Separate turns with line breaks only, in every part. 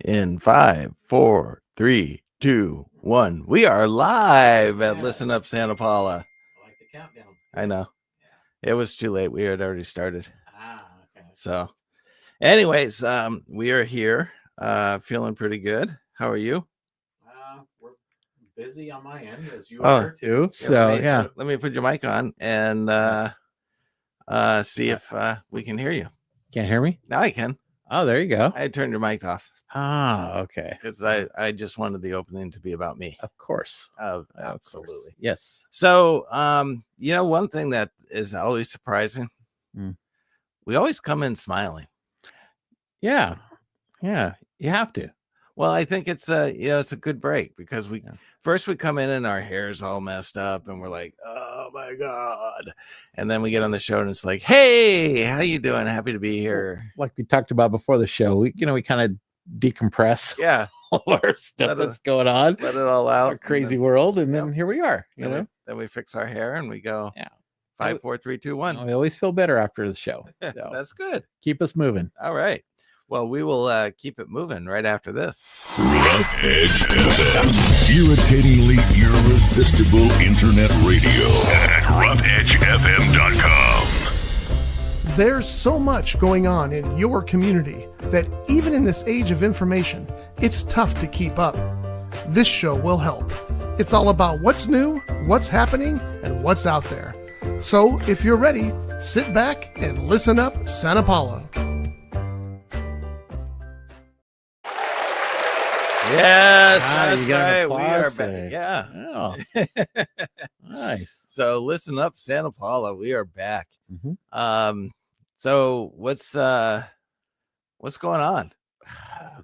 In 5, 4, 3, 2, 1. We are live at Listen Up Santa Paula.
I like the countdown.
I know.
Yeah.
It was too late. We had already started.
Okay.
So, anyways, we are here, feeling pretty good. How are you?
We're busy on my end, as you are too. So,
Let me put your mic on and see if we can hear you.
Can't hear me?
Now I can.
Oh, there you go.
I turned your mic off.
Ah, okay.
Because I just wanted the opening to be about me.
Of course.
Absolutely.
Course. Yes.
So, one thing that is always surprising, we always come in smiling.
Yeah. You have to.
Well, I think it's it's a good break because first we come in and our hair's all messed up and we're like, oh my God. And then we get on the show and it's like, hey, how you doing? Happy to be here.
Like we talked about before the show, we kind of decompress.
Yeah.
All our stuff that's going on.
Let it all out.
Our crazy world. And then here we are.
Then we fix our hair and we go 5, 4, 3, 2, 1.
We always feel better after the show. So
that's good.
Keep us moving.
All right. Well, we will keep it moving right after this.
Rough Edge FM. Irritatingly irresistible internet radio at roughedgefm.com.
There's so much going on in your community that even in this age of information, it's tough to keep up. This show will help. It's all about what's new, what's happening, and what's out there. So if you're ready, sit back and listen up Santa Paula.
Yes,
you got
right.
an
We are
applause
back.
there.
Yeah.
Nice.
So listen up, Santa Paula. We are back. So what's going on?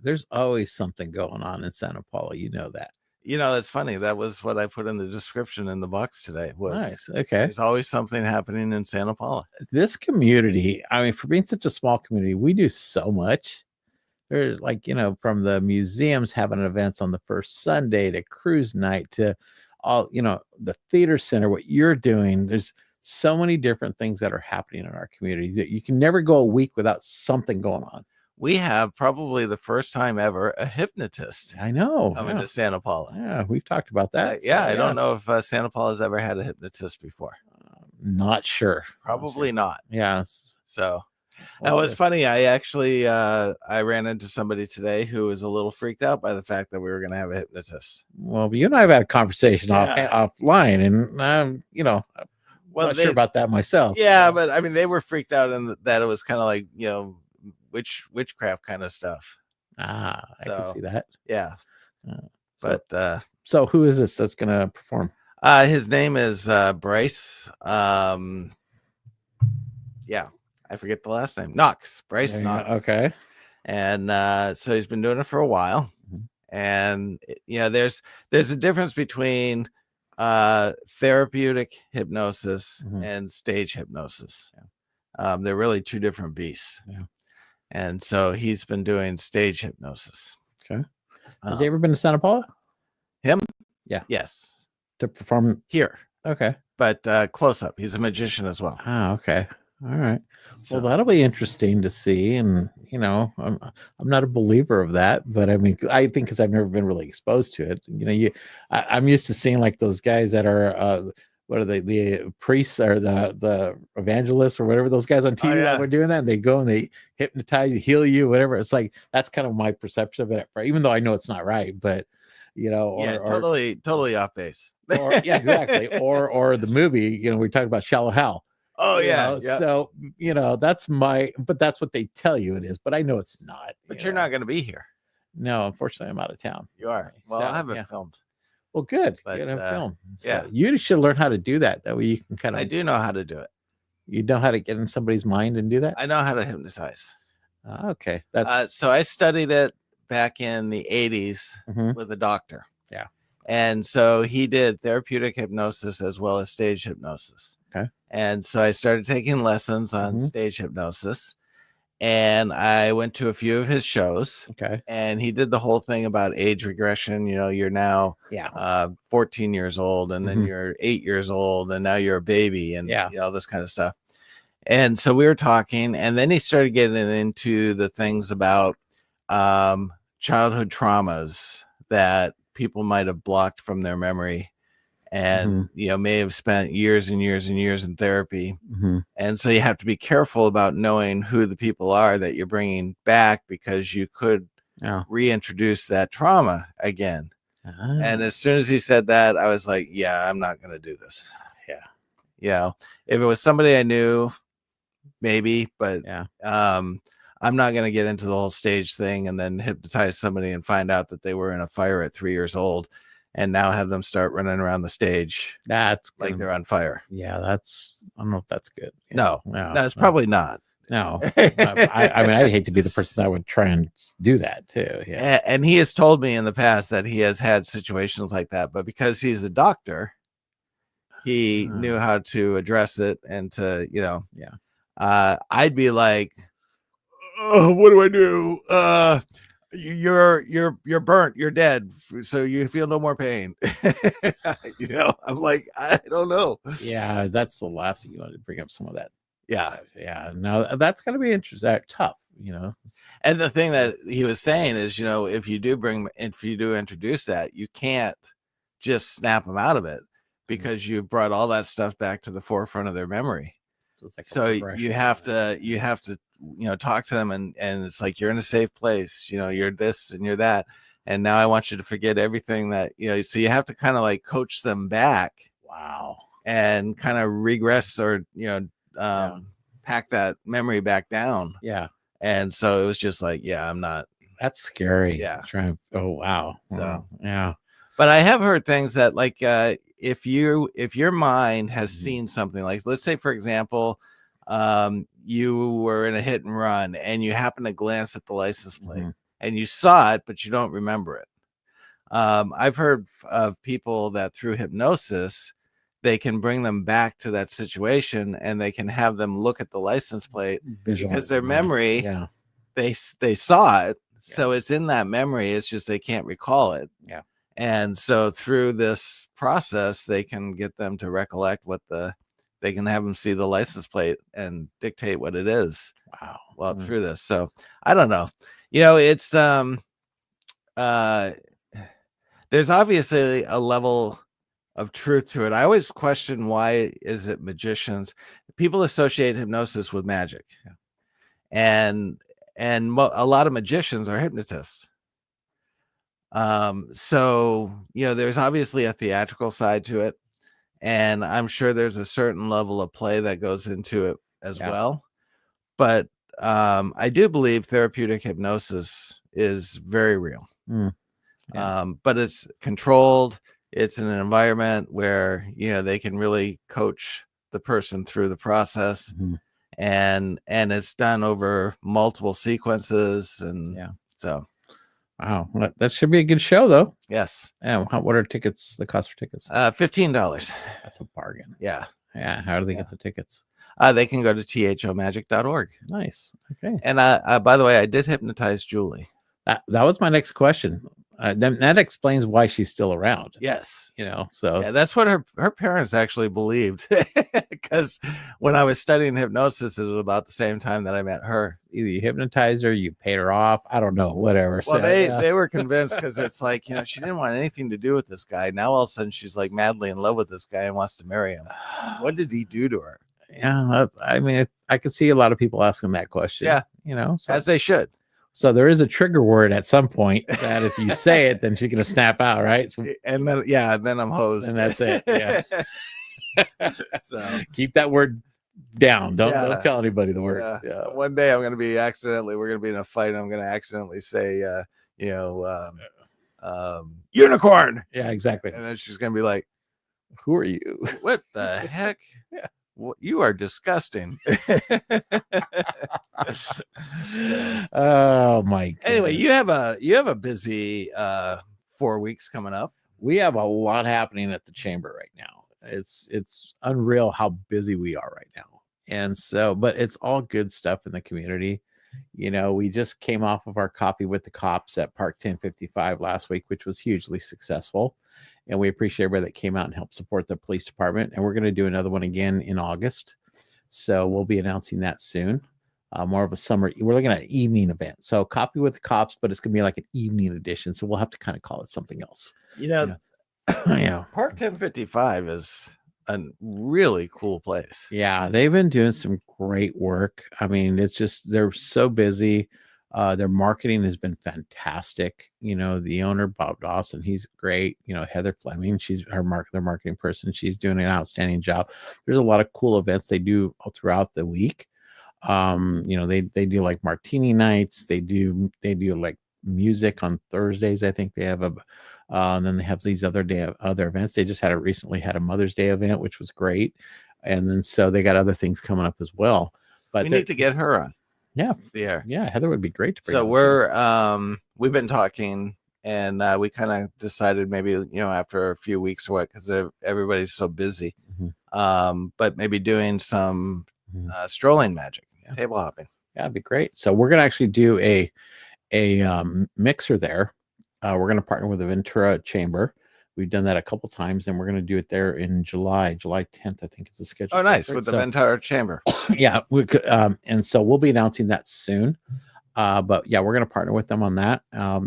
There's always something going on in Santa Paula. You know that.
It's funny. That was what I put in the description in the box today. Was
nice. Okay.
There's always something happening in Santa Paula.
This community, I mean, for being such a small community, we do so much. There's from the museums having events on the first Sunday to cruise night to all, the theater center, what you're doing. There's so many different things that are happening in our community that you can never go a week without something going on.
We have probably the first time ever a hypnotist.
I know.
Coming to Santa Paula.
Yeah, we've talked about that.
I don't know if Santa Paula has ever had a hypnotist before.
Not sure.
Probably not.
Yeah.
So that was funny. I actually I ran into somebody today who was a little freaked out by the fact that we were going to have a hypnotist.
Well, you and I have had a conversation offline, and I'm not sure about that myself.
Yeah, but I mean, they were freaked out in that it was kind of like witchcraft kind of stuff.
I can see that.
Yeah, but
so who is this that's going to perform?
His name is Bryce. I forget the last name. Bryce Knox.
Okay.
And so he's been doing it for a while. And there's a difference between therapeutic hypnosis and stage hypnosis. They're really two different beasts.
Yeah.
And so he's been doing stage hypnosis.
Okay. Has he ever been to Santa Paula?
Him?
Yeah.
Yes.
To perform
here.
Okay.
But close up. He's a magician as well.
Okay. All right.
So,
well, that'll be interesting to see. And, I'm not a believer of that, but I mean, I think because I've never been really exposed to it. I'm used to seeing like those guys that are, what are they, the priests or the evangelists or whatever, those guys on TV that were doing that. And they go and they hypnotize you, heal you, whatever. It's like, that's kind of my perception of it, even though I know it's not right, but
totally off base.
Exactly. Or the movie, we talked about Shallow Hal.
Oh yeah.
So that's that's what they tell you it is, but I know it's not.
But you're not going to be here.
No, unfortunately, I'm out of town.
You are. Well, I haven't filmed.
Well, good.
But,
you film.
So
you should learn how to do that. That way you can kind of.
I do know how to do it.
You know how to get in somebody's mind and do that.
I know how to hypnotize.
Okay.
So I studied it back in the 80s with a doctor.
Yeah.
And so he did therapeutic hypnosis as well as stage hypnosis.
Okay.
And so I started taking lessons on stage hypnosis, and I went to a few of his shows.
Okay.
And he did the whole thing about age regression. You're now 14 years old, and then you're 8 years old, and now you're a baby, and all this kind of stuff. And so we were talking, and then he started getting into the things about childhood traumas that people might have blocked from their memory, and may have spent years and years and years in therapy. And so you have to be careful about knowing who the people are that you're bringing back, because you could reintroduce that trauma again. And as soon as he said that, I was like, yeah, I'm not going to do this. If it was somebody I knew, maybe, but I'm not going to get into the whole stage thing and then hypnotize somebody and find out that they were in a fire at 3 years old and now have them start running around the stage.
That's
like they're on fire.
Yeah, I don't know if that's good.
No, it's probably not.
No, I mean, I'd hate to be the person that would try and do that too. Yeah.
And he has told me in the past that he has had situations like that, but because he's a doctor, he knew how to address it and to, I'd be like, oh, what do I do? You're burnt, you're dead, so you feel no more pain. I'm like, I don't know.
Yeah, that's the last thing you want to bring up, some of that.
Yeah.
No, that's going to be interesting. Tough,
And the thing that he was saying is, if you do introduce that, you can't just snap them out of it, because you brought all that stuff back to the forefront of their memory. So you have to talk to them, and it's like, you're in a safe place, you're this and you're that, and now I want you to forget everything that so you have to kind of like coach them back.
Wow.
And kind of regress, or pack that memory back down.
Yeah.
And so it was just like, I'm not.
That's scary.
Yeah.
Oh wow.
So
yeah.
But I have heard things that, like, if your mind has seen something, like, let's say, for example, you were in a hit and run and you happen to glance at the license plate and you saw it, but you don't remember it. I've heard of people that through hypnosis, they can bring them back to that situation, and they can have them look at the license plate because their memory, they saw it. So it's in that memory. It's just they can't recall it.
Yeah.
And so through this process, they can get them to recollect they can have them see the license plate and dictate what it is.
Wow.
Well, through this. So I don't know. It's, there's obviously a level of truth to it. I always question, why is it magicians? People associate hypnosis with magic. And a lot of magicians are hypnotists. So there's obviously a theatrical side to it, and I'm sure there's a certain level of play that goes into it as well. But I do believe therapeutic hypnosis is very real. But it's controlled. It's in an environment where they can really coach the person through the process, and it's done over multiple sequences, and so.
Wow, that should be a good show, though.
Yes.
And what are tickets? The cost for tickets?
$15.
That's a bargain.
Yeah.
How do they get the tickets?
They can go to thomagic.org.
Nice. Okay.
And by the way, I did hypnotize Julie.
That was my next question. That explains why she's still around.
Yes.
So
that's what her parents actually believed, because when I was studying hypnosis, it was about the same time that I met her.
Either you hypnotized her, you paid her off, I don't know, whatever.
Well, they were convinced, because it's like, she didn't want anything to do with this guy. Now all of a sudden she's like madly in love with this guy and wants to marry him. What did he do to her?
Yeah, I mean, I could see a lot of people asking that question.
Yeah,
so.
As they should.
So there is a trigger word at some point that if you say it, then she's gonna snap out, right? So,
and then I'm hosed,
and that's it. Yeah.
So
keep that word down. Don't tell anybody the word.
Yeah. One day we're gonna be in a fight. And I'm gonna accidentally say, unicorn.
Yeah, exactly.
And then she's gonna be like,
"Who are you?
What the heck? You are disgusting."
Oh my God.
Anyway, you have a busy 4 weeks coming up.
We have a lot happening at the chamber right now. It's unreal how busy we are right now. And so, but it's all good stuff in the community. We just came off of our coffee with the cops at Park 1055 last week, which was hugely successful. And we appreciate everybody that came out and helped support the police department. And we're going to do another one again in August. So we'll be announcing that soon. more of a summer. We're looking at an evening event. So Coffee with the Cops, but it's going to be like an evening edition. So we'll have to kind of call it something else.
Yeah. Park 1055 is a really cool place.
Yeah, they've been doing some great work. I mean, it's just they're so busy. Their marketing has been fantastic. The owner, Bob Dawson, he's great. Heather Fleming, she's their marketing person. She's doing an outstanding job. There's a lot of cool events they do all throughout the week. They do like martini nights. They do like music on Thursdays. I think they have and then they have these other events. They just recently had a Mother's Day event, which was great. And then so they got other things coming up as well. But
we need to get her on.
Yeah.
Yeah.
Yeah. Heather would be great to bring.
So we've been talking, and we kind of decided maybe, after a few weeks or what, because everybody's so busy, but maybe doing some strolling magic, table hopping.
Yeah, it'd be great. So we're going to actually do a mixer there. We're going to partner with the Ventura Chamber. We've done that a couple times, and we're going to do it there in July 10th, I think is the schedule.
Oh, nice. With the Ventura Chamber.
Yeah. We could, and so we'll be announcing that soon. But yeah, we're going to partner with them on that.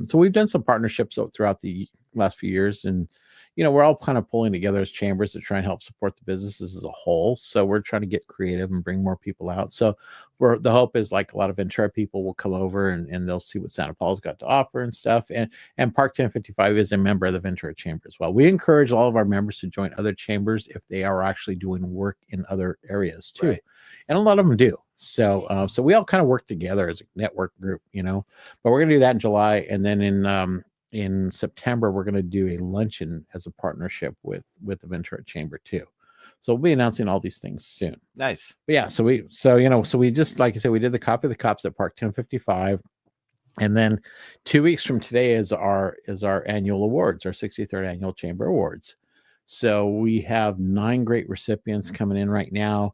So we've done some partnerships throughout the last few years, and we're all kind of pulling together as chambers to try and help support the businesses as a whole. So we're trying to get creative and bring more people out. So the hope is like a lot of Ventura people will come over and they'll see what Santa Paula's got to offer and stuff. And Park 1055 is a member of the Ventura Chamber as well. We encourage all of our members to join other chambers if they are actually doing work in other areas too. Right. And a lot of them do. So we all kind of work together as a network group, but we're going to do that in July. And then in September, we're going to do a luncheon as a partnership with the Ventura Chamber too. So we'll be announcing all these things soon.
Nice.
But yeah. So we just, like I said, we did the Coffee of the Cops at Park 1055. And then 2 weeks from today is our annual awards, our 63rd annual Chamber Awards. So we have 9 great recipients coming in right now.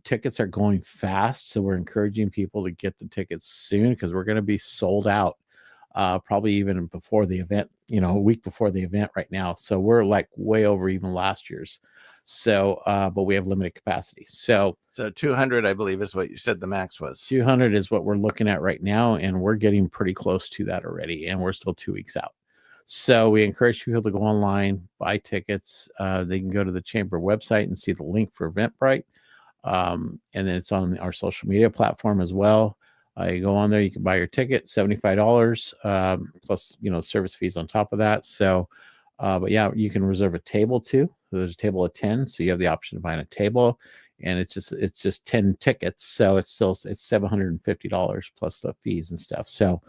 Tickets are going fast. So we're encouraging people to get the tickets soon because we're going to be sold out. Probably even before the event, a week before the event right now. So we're like way over even last year's. So, but we have limited capacity. So
200, I believe, is what you said the max was.
200 is what we're looking at right now. And we're getting pretty close to that already. And we're still 2 weeks out. So we encourage people to go online, buy tickets. They can go to the chamber website and see the link for Eventbrite. And then it's on our social media platform as well. You go on there, you can buy your ticket, $75 plus, service fees on top of that. So, but yeah, you can reserve a table too. So there's a table of 10. So you have the option of buying a table, and it's just 10 tickets. So it's $750 plus the fees and stuff. So,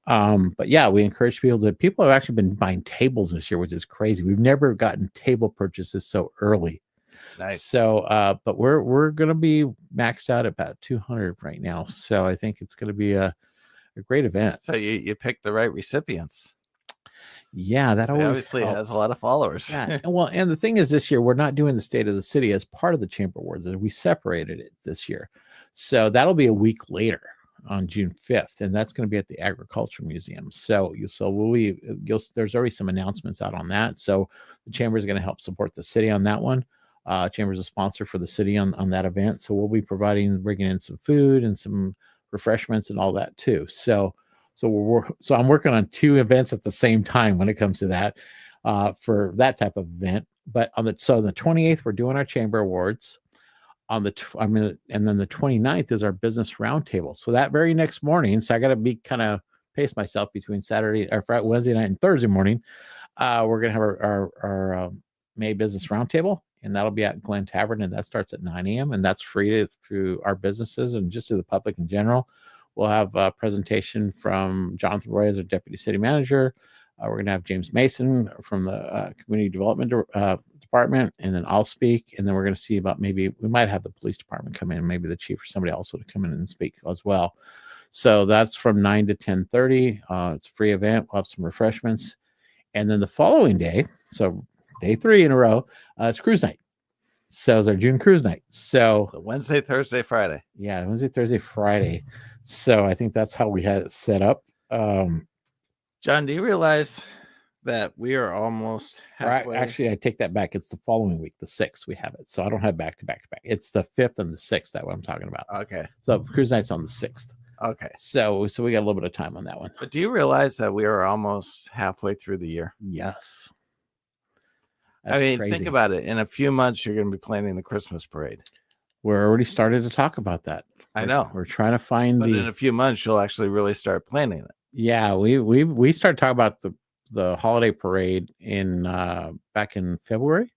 but yeah, we encourage people have actually been buying tables this year, which is crazy. We've never gotten table purchases so early.
Nice.
So, but we're going to be maxed out at about 200 right now. So I think it's going to be a great event.
So you picked the right recipients.
Yeah, that always
obviously
helps.
has a lot of followers.
Yeah. Well, and the thing is, this year we're not doing the State of the City as part of the Chamber Awards. We separated it this year. So that'll be a week later on June 5th, and that's going to be at the Agriculture Museum. So there's already some announcements out on that. So the Chamber is going to help support the city on that one. Chamber is a sponsor for the city on that event. So we'll be bringing in some food and some refreshments and all that too. So I'm working on 2 events at the same time when it comes to that, for that type of event. But on the 28th, we're doing our Chamber Awards. And then the 29th is our business roundtable. So that very next morning, so I got to pace myself between Wednesday night and Thursday morning. We're going to have our May business roundtable, and that'll be at Glen Tavern, and that starts at 9 a.m. and that's free to our businesses and just to the public in general. We'll have a presentation from Jonathan Roy as our deputy city manager. We're going to have James Mason from the community development department, and then I'll speak. And then we're going to see about maybe we might have the police department come in, and maybe the chief or somebody also to come in and speak as well. So that's from 9 to 10:30. It's a free event. We'll have some refreshments. And then the following day, so day 3 in a row, it's cruise night. So it's our June cruise night. So
Wednesday, Thursday, Friday.
Yeah, Wednesday, Thursday, Friday. So I think that's how we had it set up.
John, do you realize that we are almost
Right.
halfway.
Actually, I take that back. It's the following week, the 6th, we have it. So I don't have back to back to back. It's the 5th and the 6th. That's what I'm talking about.
Okay.
So cruise night's on the 6th.
Okay.
So we got a little bit of time on that one.
But do you realize that we are almost halfway through the year?
Yes.
I mean, think about it. In a few months, you're going to be planning the Christmas parade.
We're already started to talk about that.
I know.
We're trying to find
but in a few months, you'll actually really start planning it.
Yeah, we started talking about the holiday parade in back in February,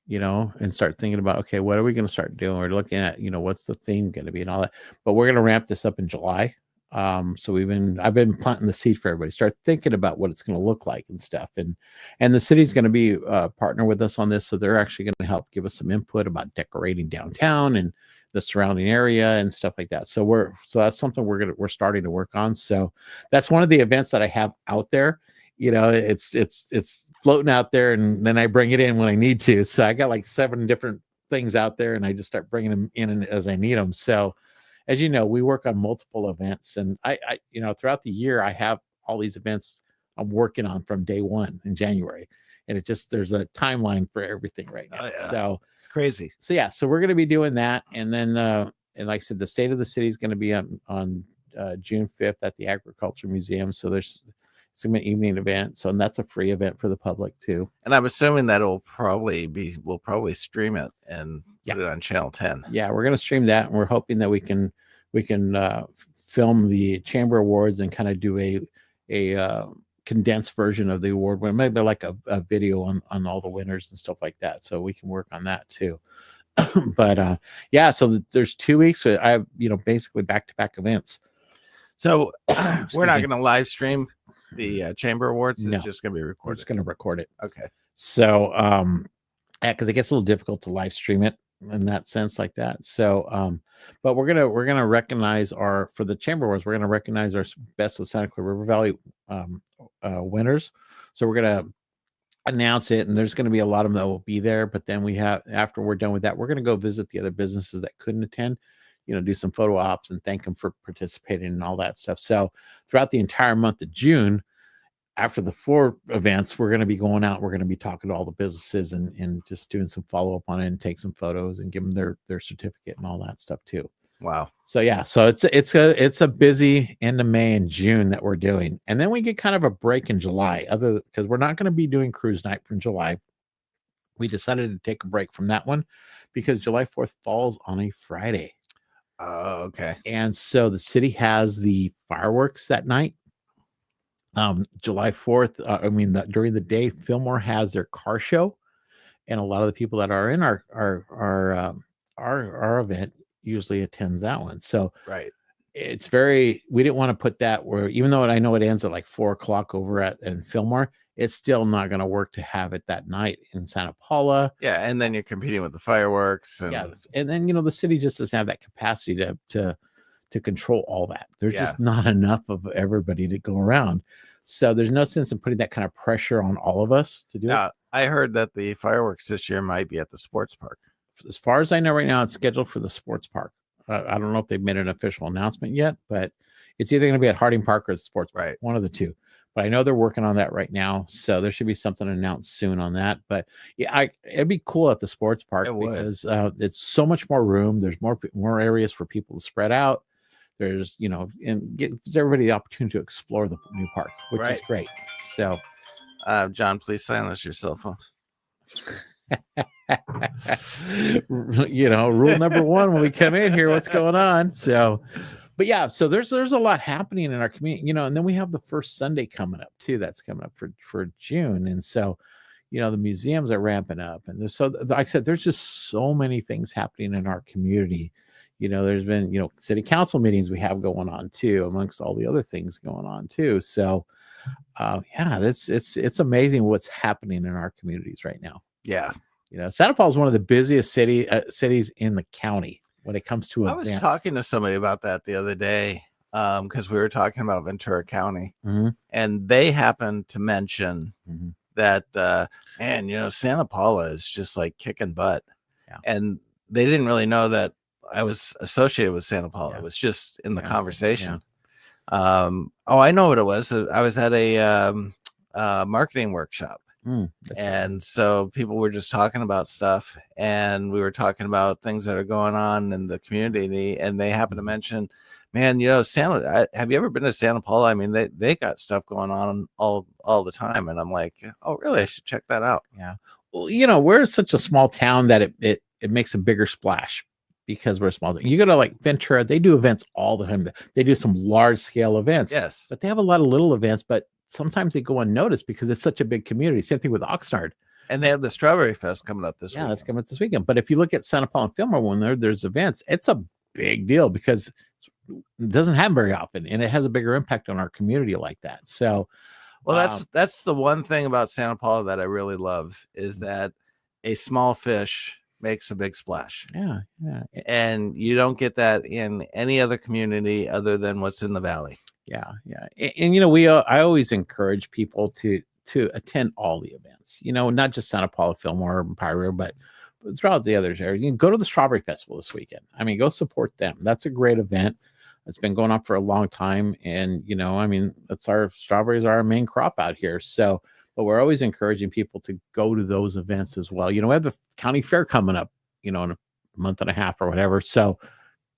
and start thinking about, okay, what are we going to start doing? We're looking at, what's the theme going to be and all that. But we're going to ramp this up in July. So I've been planting the seed for everybody. Start thinking about what it's going to look like and stuff. And the city's going to be partner with us on this. So they're actually going to help give us some input about decorating downtown and the surrounding area and stuff like that. So that's something we're starting to work on. So that's one of the events that I have out there. It's floating out there, and then I bring it in when I need to. So I got like 7 different things out there, and I just start bringing them in as I need them. So as you know, we work on multiple events, and I throughout the year, I have all these events I'm working on from day one in January. And there's a timeline for everything right now.
Yeah.
So
it's crazy.
So we're going to be doing that. And then, and like I said, the State of the City is going to be on June 5th at the Agriculture Museum. So it's an evening event. So, and that's a free event for the public too.
And I'm assuming that we'll probably stream it and put it on Channel 10.
Yeah, we're going to stream that. And we're hoping that we can film the Chamber Awards and kind of do a condensed version of the award win, maybe like a video on all the winners and stuff like that. So we can work on that too. But so there's 2 weeks. I have, basically back-to-back events. So
we're not going to live stream the Chamber Awards.
No.
It's just going to be recorded.
We're just going to record it.
Okay.
So, because it gets a little difficult to live stream it in that sense like that. So, but we're gonna recognize for the Chamber Awards, we're gonna recognize our Best of Santa Clara River Valley winners. So we're gonna announce it, and there's gonna be a lot of them that will be there. But then after we're done with that, we're gonna go visit the other businesses that couldn't attend, do some photo ops and thank them for participating and all that stuff. So throughout the entire month of June, after the 4 events, we're going to be going out. We're going to be talking to all the businesses and just doing some follow up on it and take some photos and give them their certificate and all that stuff too.
Wow.
So yeah, so it's a busy end of May and June that we're doing, and then we get kind of a break in July, because we're not going to be doing cruise night from July. We decided to take a break from that one because July 4th falls on a Friday.
Oh, okay.
And so the city has the fireworks that night. July 4th, during the day, Fillmore has their car show, and a lot of the people that are in our event usually attends that one. So
right,
we didn't want to put that where, even though I know it ends at like 4:00 over in Fillmore, it's still not going to work to have it that night in Santa Paula.
Yeah, and then you're competing with the fireworks,
and then the city just doesn't have that capacity to control all that. There's just not enough of everybody to go around. So there's no sense in putting that kind of pressure on all of us to do it.
I heard that the fireworks this year might be at the sports park.
As far as I know right now, it's scheduled for the sports park. I don't know if they've made an official announcement yet, but it's either going to be at Harding Park or the sports park, one of the two. But I know they're working on that right now. So there should be something announced soon on that. But yeah, it'd be cool at the sports park because it's so much more room. There's more areas for people to spread out. There's, and gives everybody the opportunity to explore the new park, which is great. So,
John, please silence your cell phone.
Rule number 1 when we come in here, what's going on? So, but yeah, so there's a lot happening in our community, and then we have the first Sunday coming up too. That's coming up for June, and so, the museums are ramping up, and like I said, there's just so many things happening in our community. There's been, city council meetings we have going on too, amongst all the other things going on too. So, it's amazing what's happening in our communities right now.
Yeah.
Santa Paula is one of the busiest cities in the county when it comes to events.
I was talking to somebody about that the other day because we were talking about Ventura County, and they happened to mention that, Santa Paula is just like kicking butt. Yeah. And they didn't really know that I was associated with Santa Paula. It was just in the conversation. I know what it was. I was at a marketing workshop.
That's
And so people were just talking about stuff, and we were talking about things that are going on in the community, and they happened to mention, man, have you ever been to Santa Paula? I mean, they got stuff going on all the time. And I'm like, oh, really? I should check that out.
Yeah. Well, we're such a small town that it makes a bigger splash because we're small. You go to like Ventura, they do events all the time. They do some large scale events.
Yes.
But they have a lot of little events, but sometimes they go unnoticed because it's such a big community. Same thing with Oxnard.
And they have the Strawberry Fest coming up this weekend.
Yeah, that's coming up this weekend. But if you look at Santa Paula and Fillmore, when there's events, it's a big deal because it doesn't happen very often, and it has a bigger impact on our community like that. So,
well, that's the one thing about Santa Paula that I really love is that a small fish makes a big splash.
Yeah.
And you don't get that in any other community other than what's in the valley.
Yeah. And I always encourage people to attend all the events, not just Santa Paula, Fillmore, and Pyro, but throughout the others areas. You can go to the Strawberry Festival this weekend. I mean, go support them. That's a great event. It's been going on for a long time. And, strawberries are our main crop out here. So, but we're always encouraging people to go to those events as well. We have the county fair coming up, in a month and a half or whatever. So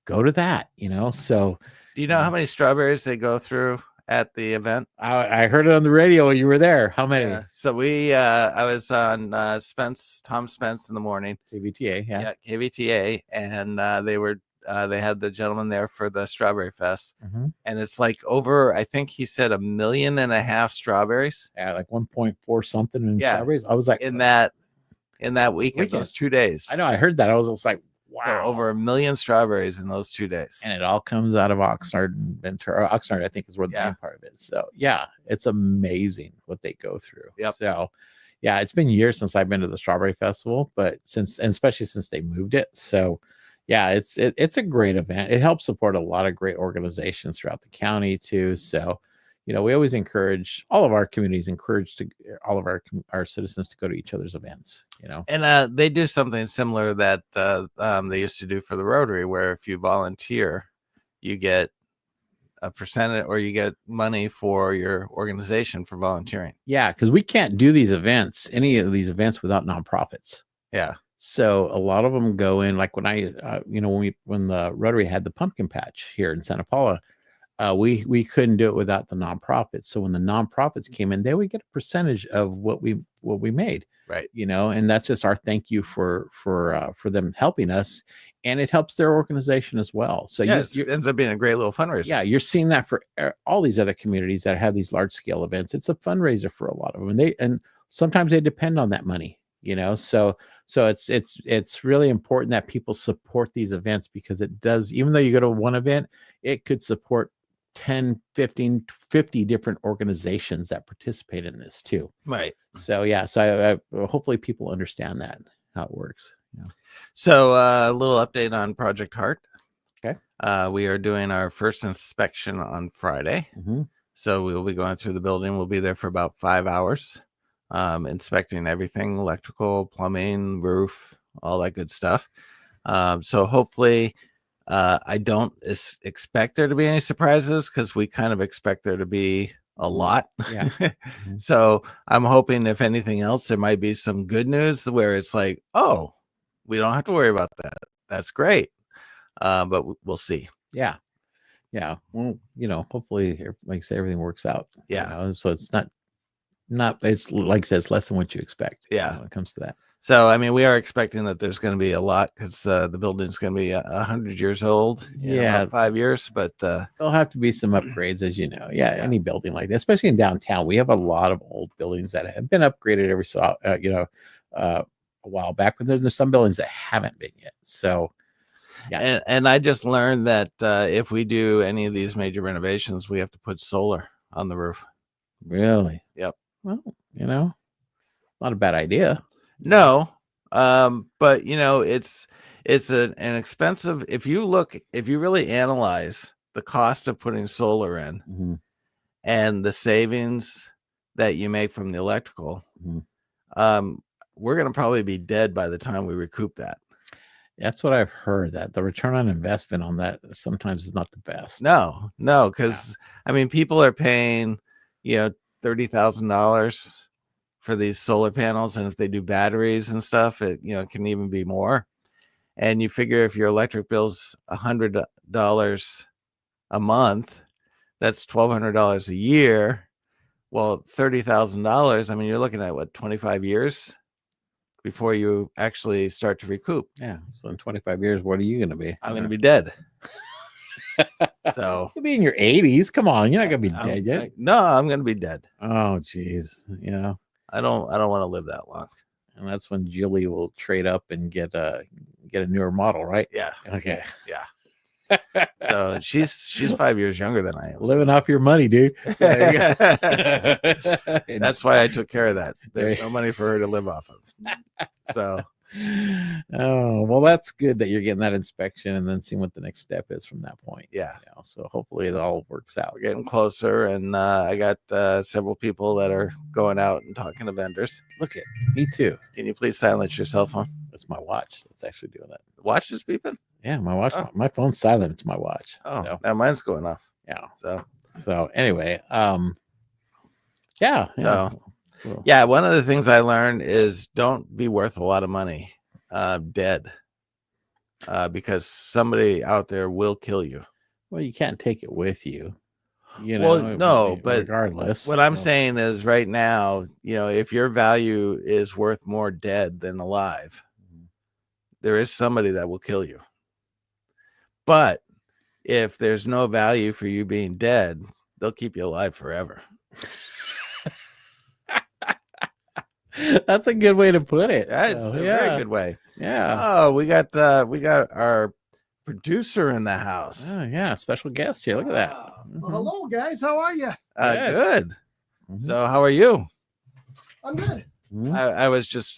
go to that, so.
Do you know how many strawberries they go through at the event?
I heard it on the radio when you were there. How many?
So I was on Tom Spence in the morning.
KVTA, yeah.
KVTA, and they had the gentleman there for the Strawberry Fest, and it's like over, I think he said 1.5 million strawberries.
Yeah, like 1.4 something in strawberries. I was like,
in that weekend, those 2 days.
I know, I heard that. I was just like, wow,
so over 1 million strawberries in those 2 days,
and it all comes out of Oxnard and Ventura. Oxnard, I think, is where the main part of it is. So yeah, it's amazing what they go through.
Yep.
So yeah, it's been years since I've been to the Strawberry Festival, but especially since they moved it. So yeah, it's a great event. It helps support a lot of great organizations throughout the county too. So, we always encourage all of our communities, all of our citizens to go to each other's events,
And they do something similar that they used to do for the Rotary, where if you volunteer, you get a percentage or you get money for your organization for volunteering.
Yeah, because we can't do any of these events without nonprofits.
Yeah.
So a lot of them go in, like when when the Rotary had the pumpkin patch here in Santa Paula, we couldn't do it without the nonprofits. So when the nonprofits came in, they would get a percentage of what we made.
Right.
And that's just our thank you for them helping us, and it helps their organization as well. So
it ends up being a great little fundraiser.
Yeah, you're seeing that for all these other communities that have these large scale events. It's a fundraiser for a lot of them, and sometimes they depend on that money. So it's really important that people support these events, because it does, even though you go to one event, it could support 10, 15, 50 different organizations that participate in this too.
Right.
So yeah, so I hopefully people understand that, how it works. Yeah.
So a little update on Project Heart.
Okay.
We are doing our first inspection on Friday. So we will be going through the building. We'll be there for about 5 hours. Inspecting everything, electrical, plumbing, roof, all that good stuff. So hopefully I don't expect there to be any surprises, because we kind of expect there to be a lot.
Yeah.
So I'm hoping, if anything else, there might be some good news where it's like, oh, we don't have to worry about that. That's great. But we'll see.
Yeah. Well, hopefully, like I say, everything works out.
Yeah.
So it's not it's like I said, it's less than what you expect.
Yeah.
When it comes to that.
So, I mean, we are expecting that there's going to be a lot, because the building's going to be 100 years old. In about 5 years, but
there'll have to be some upgrades, as you know. Yeah, any building like that, especially in downtown, we have a lot of old buildings that have been upgraded every a while back, but there's some buildings that haven't been yet. So, yeah.
And I just learned that if we do any of these major renovations, we have to put solar on the roof.
Really?
Yep.
Well, not a bad idea.
No, but it's an expensive. If you really analyze the cost of putting solar in and the savings that you make from the electrical, we're going to probably be dead by the time we recoup that.
That's what I've heard, that the return on investment on that sometimes is not the best.
No, because I mean, people are paying, $30,000 for these solar panels, and if they do batteries and stuff, it can even be more. And you figure if your electric bill's $100 a month, that's $1,200 a year. Well, $30,000. I mean, you're looking at what, 25 years before you actually start to recoup.
Yeah. So in 25 years, what are you going to be?
I'm going to be dead. So
you'll be in your 80s. Come on, you're not going to be dead yet.
No, I'm going to be dead.
Oh, geez. Yeah.
I don't want to live that long.
And that's when Julie will trade up and get a newer model, right?
Yeah.
Okay.
Yeah. So she's 5 years younger than I am.
Living off your money, dude. So there you go.
That's why I took care of that. There's no money for her to live off of. So
oh, well, that's good that you're getting that inspection and then seeing what the next step is from that point.
Yeah.
So hopefully it all works out.
We're getting closer, and I got several people that are going out and talking to vendors.
Look at me too.
Can you please silence your cell phone?
That's my watch that's actually doing that.
The watch is beeping?
Yeah, my watch.
Oh.
My phone's silent. It's my watch.
Oh,
so,
now mine's going off.
Yeah.
So
anyway, yeah.
So
Cool.
yeah, one of the things I learned is don't be worth a lot of money dead, because somebody out there will kill you.
Well, you can't take it with you.
Well, no, but
regardless,
what I'm saying is right now, if your value is worth more dead than alive, there is somebody that will kill you. But if there's no value for you being dead, they'll keep you alive forever.
That's a good way to put it.
That's a very good way.
Yeah.
Oh, we got our producer in the house.
Oh, yeah, special guest here. Look at that.
Well, hello, guys. How are you?
Good.
Mhm.
So, how are you?
I'm good.
Mhm.
I was just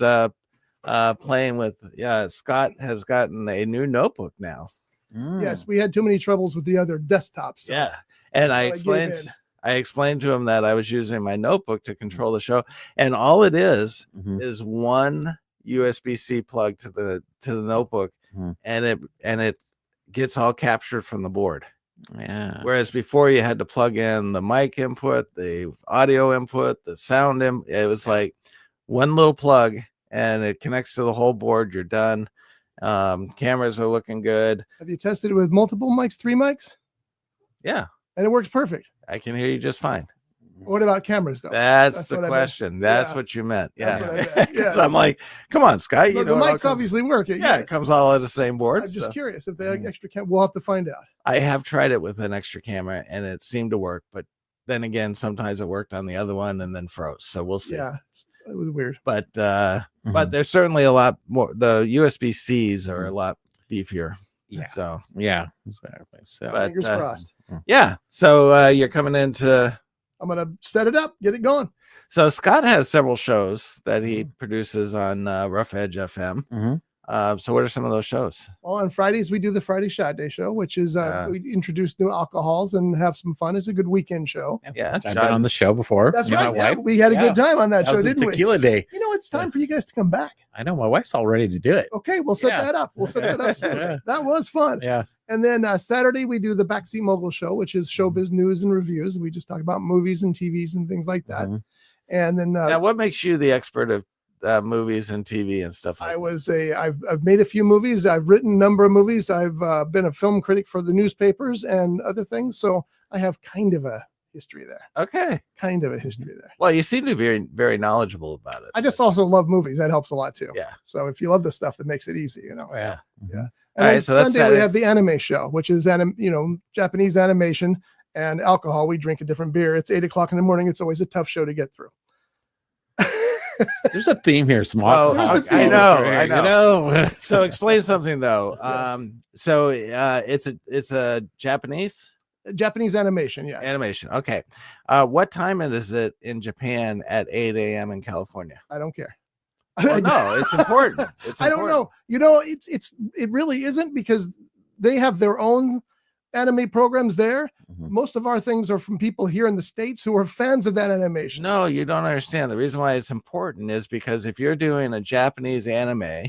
playing with. Yeah, Scott has gotten a new notebook now.
Mm.
Yes, we had too many troubles with the other desktops. So
Yeah, and I
I gave
explained.
in.
I explained to him that I was using my notebook to control the show, and all it is
Mhm.
one USB-C plug to the notebook,
Mhm.
and it gets all captured from the board.
Yeah.
Whereas before you had to plug in the mic input, the audio input, the sound it was like one little plug and it connects to the whole board. You're done. Cameras are looking good.
Have you tested it with multiple mics, 3 mics?
Yeah,
And it works perfect.
I can hear you just fine.
What about cameras, though?
That's the
what I meant.
question. That's
Yeah.
what you meant.
That's
Yeah.
what I meant. Yeah.
So I'm like, come on, Scott.
The
it all
mics
comes-
obviously work.
Yeah, it comes all at the same board.
I'm just
so.
curious if they have extra camera. We'll have to find out.
I have tried it with an extra camera and it seemed to work, but then again, sometimes it worked on the other one and then froze. So we'll see.
Yeah, it was weird.
But
Mhm.
there's certainly a lot more. The USB-Cs are a lot beefier.
Yeah.
So
Yeah. Exactly. So.
But,
Fingers crossed.
yeah. So you're coming into.
I'm gonna set it up, get it going.
So Scott has several shows that he produces on Rough Edge FM.
Mhm.
So what are some of those shows?
Well, on Fridays we do the Friday Shot Day show, which is we introduce new alcohols and have some fun. It's a good weekend show.
Yeah,
I've been on the show before.
That's
You know,
right.
my
Yeah,
wife.
we had a
Yeah.
good time on that
That
show,
was the
didn't we?
tequila day.
You know, it's time for you guys to come back.
I know my wife's all ready to do it.
Okay, we'll set
Yeah.
that up. We'll set that up soon.
Yeah.
That was fun.
Yeah.
And then Saturday we do the Backseat Mogul show, which is showbiz news and reviews. We just talk about movies and TVs and things like that.
Mhm.
And then
Now, what makes you the expert of movies and TV and stuff like
I've made a few movies. I've written a number of movies. I've been a film critic for the newspapers and other things. So I have kind of a history there.
Okay.
Kind of a history there.
Well, you seem to be very, very knowledgeable about it.
I just also love movies. That helps a lot too.
Yeah.
So if you love the stuff, that makes it easy, you know.
Oh, yeah.
Yeah.
All
And then
right, so that's
Sunday we
Saturday.
have the anime show, which is Japanese animation and alcohol. We drink a different beer. It's 8:00 in the morning. It's always a tough show to get through.
There's a theme here, Small.
Oh,
There's a
I
theme.
know.
You know.
So explain something though.
Yes.
So it's a Japanese
Japanese animation, yeah.
animation. Okay. What time is it in Japan at 8 a.m. in California?
I don't care.
Well, no, it's important. It's
I don't
important.
know. You know, it really isn't because they have their own anime programs there.
Mhm.
Most of our things are from people here in the States who are fans of that animation.
No, you don't understand. The reason why it's important is because if you're doing a Japanese anime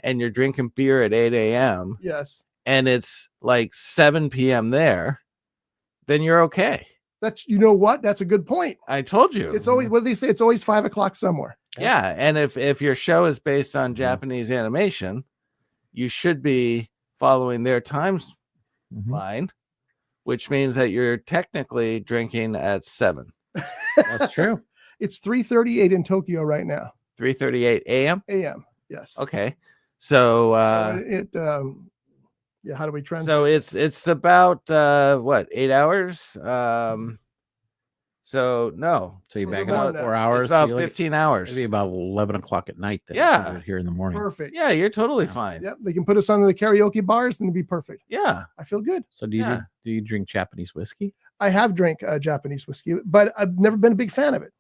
and you're drinking beer at 8 a.m.
Yes.
and it's like 7 p.m. there, then you're okay.
That's, you know what? That's a good point.
I told you.
It's always, what do they say? It's always 5 o'clock somewhere.
Yeah. And if your show is based on Japanese animation, you should be following their timeline, which means that you're technically drinking at 7.
That's true.
It's 3:38 in Tokyo right now.
3:38 a.m.
A.m. Yes.
Okay. So
how do we translate?
so it's about 8 hours? So
you're back in
about
about 4 hours.
it's about
so
15 hours.
Maybe about 11 o'clock at night. Then
Yeah.
here in the morning.
Perfect.
Yeah, you're totally fine.
Yep. They can put us on the karaoke bars and it'd be perfect.
Yeah.
I feel good.
So do you drink Japanese whiskey?
I have drank Japanese whiskey, but I've never been a big fan of it.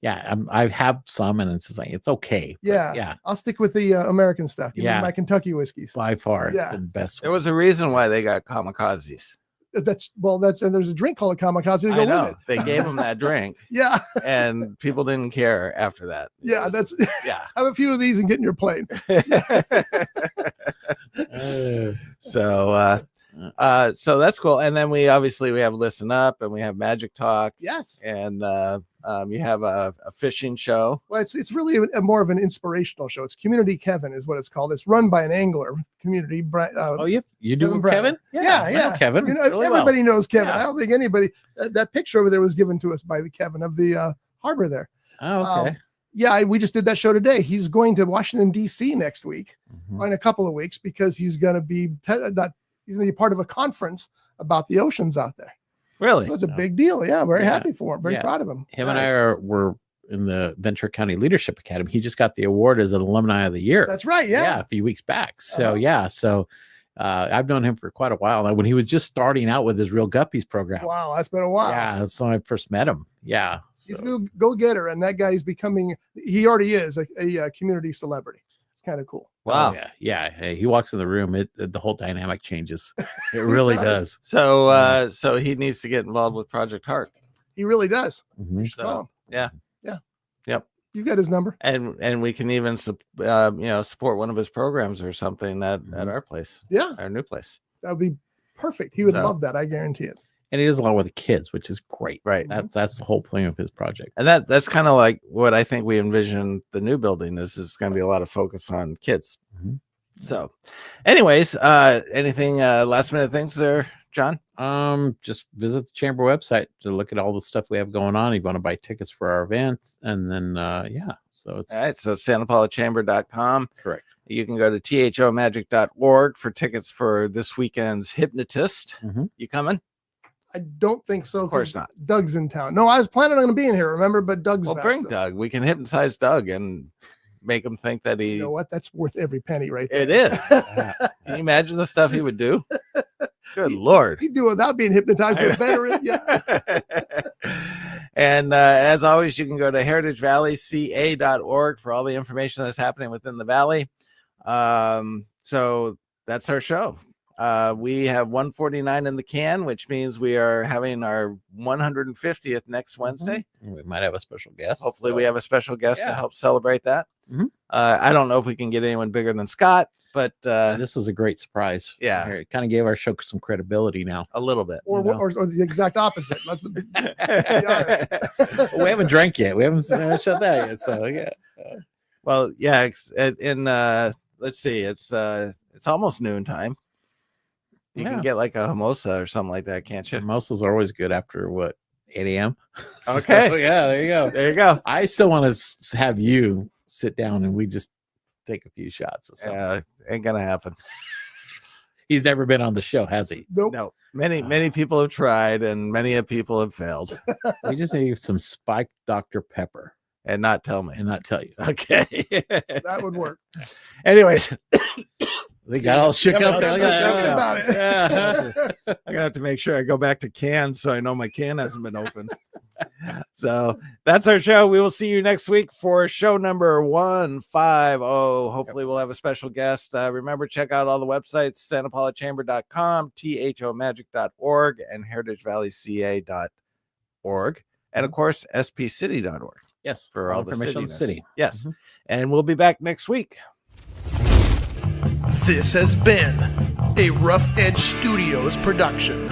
Yeah, I have some, and it's just like it's okay.
Yeah. I'll stick with the American stuff. Give me
Yeah.
my Kentucky whiskeys.
By far,
Yeah.
the best.
There was a reason why they got kamikazes.
And there's a drink called a kamikaze to go
I know.
with it.
They gave them that drink,
Yeah.
and people didn't care after that.
Yeah.
Yeah.
Have a few of these and get in your plane.
So that's cool. And then we have Listen Up, and we have Magic Talk.
Yes.
And you have a fishing show.
Well, it's really more of an inspirational show. It's Community Kevin is what it's called. It's run by an angler community.
You do
Kevin Brown.
Kevin?
Yeah.
I know Kevin.
You know,
really
everybody knows Kevin.
Yeah.
I don't think anybody. That picture over there was given to us by Kevin of the harbor there.
Oh, okay.
We just did that show today. He's going to Washington D.C. next week,
Mhm.
in a couple of weeks, because he's going to be part of a conference about the oceans out there.
Really?
So it's a big deal. Yeah, very
Yeah.
happy for him. Very
Yeah.
proud of him.
Him and I were in the Ventura County Leadership Academy. He just got the award as an Alumni of the Year.
That's right. Yeah.
a few weeks back. So I've known him for quite a while. When he was just starting out with his Real Guppies program.
Wow, that's been a while.
Yeah, that's when I first met him. Yeah,
He's a go-getter, and that guy's he already is a community celebrity. It's kind of cool.
Wow.
Oh, yeah. Hey, he walks in the room, the whole dynamic changes. It really does.
So so he needs to get involved with Project Heart.
He really does.
Mhm.
You should call him.
Yeah. Yep.
You got his number.
And we can even support one of his programs or something at our place.
Yeah,
Our new place.
that would be perfect. He would
So-
love that. I guarantee it.
And he does a lot with the kids, which is great.
Right.
That's the whole point of his project.
And that's kind of like what I think we envision the new building is. It's going to be a lot of focus on kids.
Mhm.
So anyways, anything last minute things there, John?
Just visit the chamber website to look at all the stuff we have going on. You want to buy tickets for our event, and then so it's
All right. So SantaPaulaChamber.com.
correct.
You can go to thomagic.org for tickets for this weekend's Hypnotist.
Mhm.
You coming?
I don't think so.
Of course
'cause
not.
Doug's in town. No, I was planning on being here, remember? But Doug's
Well,
back,
bring
so-
Doug. We can hypnotize Doug and make him think that he.
You know what? That's worth every penny right there.
It is. Can you imagine the stuff he would do? Good Lord.
He'd do it without being hypnotized for better. Yeah.
And as always, you can go to heritagevalleyca.org for all the information that's happening within the valley. So that's our show. We have 149 in the can, which means we are having our 150th next Wednesday.
We might have a special guest.
Hopefully, we have a special guest to
Yeah.
help celebrate that.
Mhm.
I don't know if we can get anyone bigger than Scott, but
This was a great surprise.
Yeah.
It kind of gave our show some credibility now.
a little bit.
Or,
You know.
or the exact opposite. Let's be honest.
Well, we haven't drank yet. We haven't shut that yet. So yeah.
Well, yeah. Let's see. It's almost noontime. You
Yeah.
can get like a mimosa or something like that, can't you?
Mimosas are always good after 8 a.m.
Okay.
So, yeah, there you go.
There you go.
I still want to have you sit down and we just take a few shots of something.
Yeah, ain't gonna happen.
He's never been on the show, has he?
Nope.
No, many people have tried, and many people have failed,
We just need some spiked Dr. Pepper
and not tell me.
and not tell you.
Okay.
That would work.
Anyways,
They got all shook
Yeah,
up.
but
There.
I'm
Look
just
at
thinking
that.
about it.
Yeah.
I'm gonna have to make sure I go back to cans so I know my can hasn't been opened. So that's our show. We will see you next week for show number 150. Hopefully, we'll have a special guest. Remember, check out all the websites: SantaPaulaChamber.com, thomagic.org, and heritagevalleyca.org, and of course, spcity.org
Yes,
for all the
information on the
cityness.
city.
Yes,
Mhm.
and we'll be back next week.
This has been a Rough Edge Studios production.